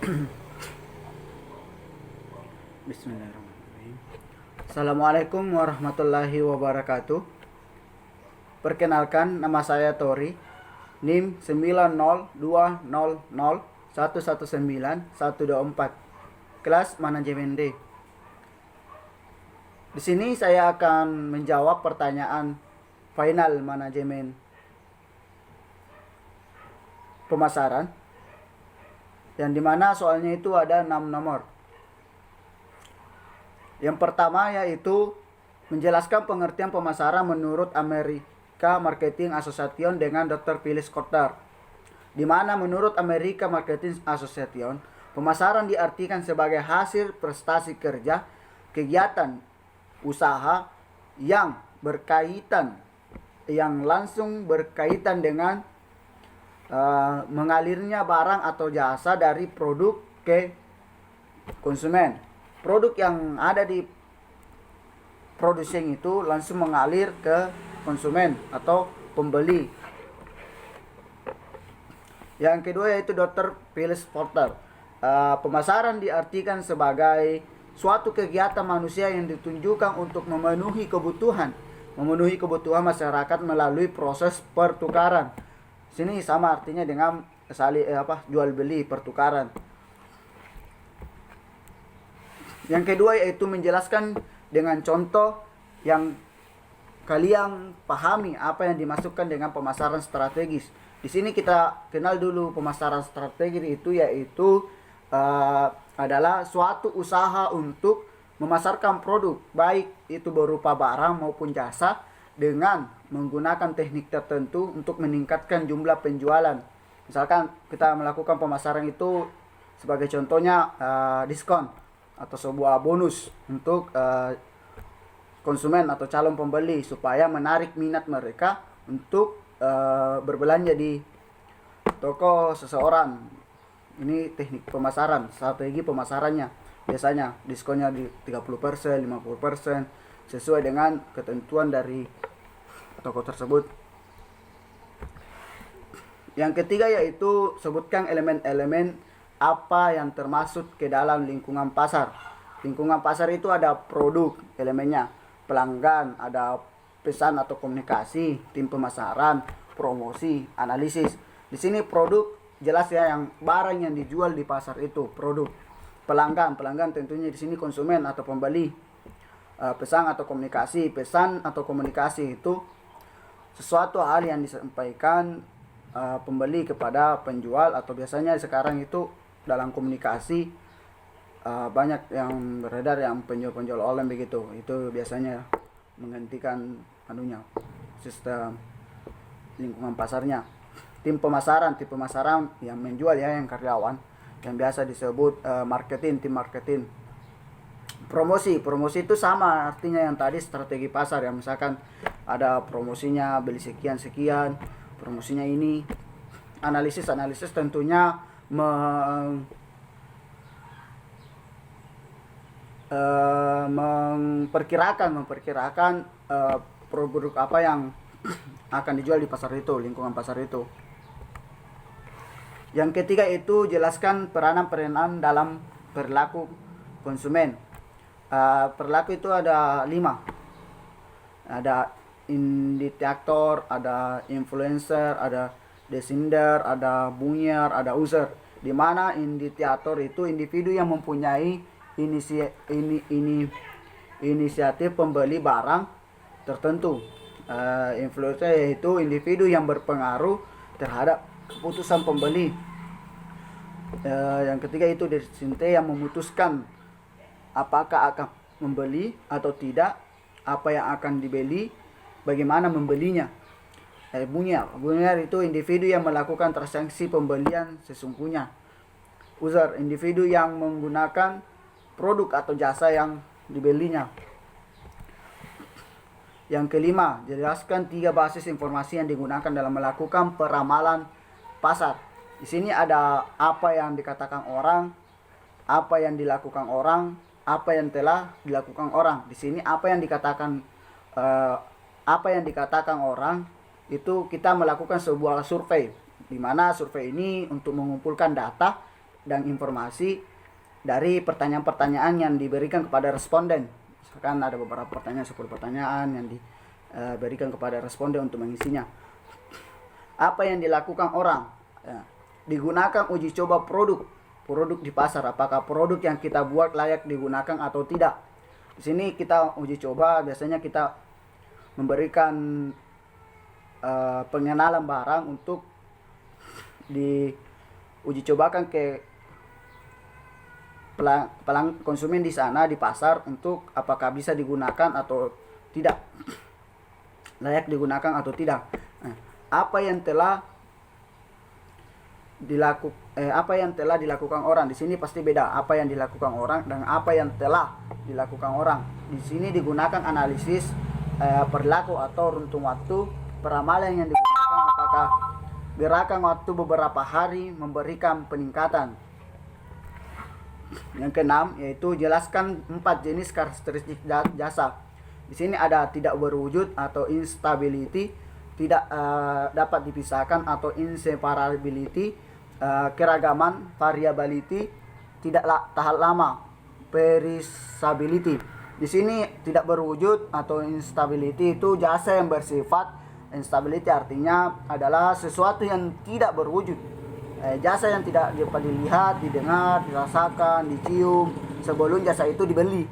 Bismillahirrahmanirrahim. Assalamualaikum warahmatullahi wabarakatuh. Perkenalkan, nama saya Tori, NIM 90200119124, kelas manajemen D. Di sini saya akan menjawab pertanyaan final manajemen pemasaran, yang dimana soalnya itu ada 6 nomor. Yang pertama yaitu menjelaskan pengertian pemasaran menurut America Marketing Association dengan Dr. Phyllis Coulter. Di mana menurut America Marketing Association, pemasaran diartikan sebagai hasil prestasi kerja, kegiatan usaha yang langsung berkaitan dengan mengalirnya barang atau jasa dari produk ke konsumen. Produk yang ada di produsen itu langsung mengalir ke konsumen atau pembeli. Yang kedua yaitu Dr. Phyllis Coulter. Pemasaran diartikan sebagai suatu kegiatan manusia yang ditunjukkan untuk memenuhi kebutuhan masyarakat melalui proses pertukaran. Sini sama artinya dengan jual beli, pertukaran. Yang kedua yaitu menjelaskan dengan contoh yang kalian pahami apa yang dimasukkan dengan pemasaran strategis. Di sini kita kenal dulu pemasaran strategis itu yaitu adalah suatu usaha untuk memasarkan produk, baik itu berupa barang maupun jasa, dengan menggunakan teknik tertentu untuk meningkatkan jumlah penjualan. Misalkan kita melakukan pemasaran itu sebagai contohnya diskon atau sebuah bonus untuk konsumen atau calon pembeli supaya menarik minat mereka untuk berbelanja di toko seseorang. Ini teknik pemasaran, strategi pemasarannya. Biasanya diskonnya di 30%, 50% sesuai dengan ketentuan dari toko tersebut. Yang ketiga yaitu sebutkan elemen-elemen apa yang termasuk ke dalam lingkungan pasar. Lingkungan pasar itu ada produk, elemennya, pelanggan, ada pesan atau komunikasi, tim pemasaran, promosi, analisis. Di sini produk jelas ya, yang barang yang dijual di pasar itu produk. Pelanggan tentunya di sini konsumen atau pembeli. Pesan atau komunikasi itu sesuatu hal yang disampaikan pembeli kepada penjual, atau biasanya sekarang itu dalam komunikasi banyak yang beredar yang penjual online begitu. Itu biasanya menggantikan sistem lingkungan pasarnya. Tim pemasaran yang menjual ya, yang karyawan, yang biasa disebut tim marketing. Promosi itu sama artinya yang tadi, strategi pasar, yang misalkan ada promosinya beli sekian, promosinya ini. Analisis tentunya memperkirakan produk apa yang akan dijual di pasar itu, lingkungan pasar itu. Yang ketiga itu jelaskan peranan dalam perilaku konsumen. Perilaku itu ada 5. Ada indikator, ada influencer, ada decider, ada buyer, ada user. Di mana indikator itu individu yang mempunyai inisiatif pembeli barang tertentu. Influencer yaitu individu yang berpengaruh terhadap keputusan pembeli. Yang ketiga itu decider, yang memutuskan apakah akan membeli atau tidak, apa yang akan dibeli, bagaimana membelinya. Buyer itu individu yang melakukan transaksi pembelian sesungguhnya. User, individu yang menggunakan produk atau jasa yang dibelinya. Yang kelima, jelaskan 3 basis informasi yang digunakan dalam melakukan peramalan pasar. Di sini ada apa yang dikatakan orang, apa yang dilakukan orang, apa yang telah dilakukan orang. Di sini apa yang dikatakan orang itu kita melakukan sebuah survei, di mana survei ini untuk mengumpulkan data dan informasi dari pertanyaan-pertanyaan yang diberikan kepada responden. Misalkan ada beberapa pertanyaan, 10 pertanyaan yang diberikan kepada responden untuk mengisinya. Apa yang dilakukan orang? Ya, digunakan uji coba produk di pasar. Apakah produk yang kita buat layak digunakan atau tidak? Di sini kita uji coba, biasanya kita memberikan pengenalan barang untuk diuji cobakan ke konsumen di sana di pasar untuk apakah bisa digunakan atau tidak, layak digunakan atau tidak. Apa yang telah dilakukan orang, di sini pasti beda apa yang dilakukan orang dan apa yang telah dilakukan orang. Di sini digunakan analisis perilaku atau runtun waktu peramalan yang digunakan, apakah gerakan waktu beberapa hari memberikan peningkatan. Yang keenam yaitu jelaskan 4 jenis karakteristik jasa. Di sini ada tidak berwujud atau instability, tidak dapat dipisahkan atau inseparability, keragaman variability, tidak tahan lama perishability. Di sini tidak berwujud atau instability itu jasa yang bersifat instability, artinya adalah sesuatu yang tidak berwujud. Jasa yang tidak dapat dilihat, didengar, dirasakan, dicium sebelum jasa itu dibeli.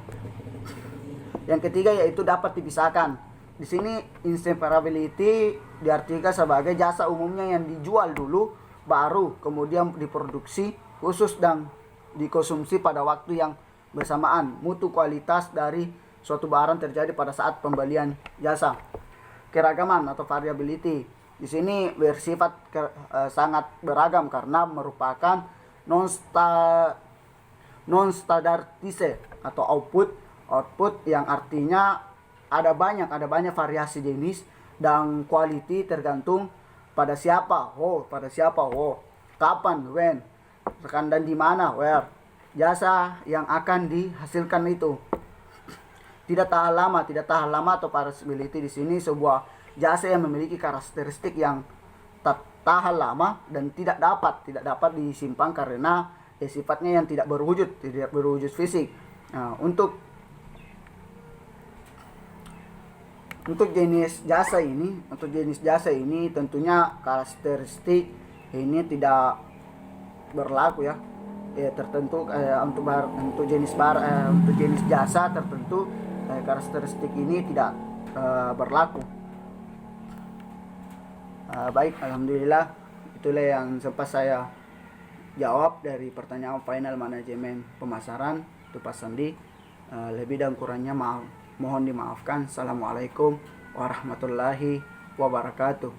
Yang ketiga yaitu dapat dipisahkan. Di sini inseparability diartikan sebagai jasa umumnya yang dijual dulu baru kemudian diproduksi khusus dan dikonsumsi pada waktu yang bersamaan. Mutu kualitas dari suatu barang terjadi pada saat pembelian jasa. Keragaman atau variability di sini bersifat sangat beragam karena merupakan non standardise atau output yang artinya ada banyak variasi jenis dan quality tergantung pada siapa, kapan, when, dan di mana, where, jasa yang akan dihasilkan itu. Tidak tahan lama atau perishability di sini sebuah jasa yang memiliki karakteristik yang tahan lama dan tidak dapat disimpan karena sifatnya yang tidak berwujud fisik. Nah, untuk jenis jasa ini tentunya karakteristik ini tidak berlaku ya. Tertentu untuk jenis jasa tertentu karakteristik ini tidak berlaku. Baik, alhamdulillah itulah yang sempat saya jawab dari pertanyaan final manajemen pemasaran itu Pak Sandi. Lebih dan kurangnya mohon dimaafkan. Assalamualaikum warahmatullahi wabarakatuh.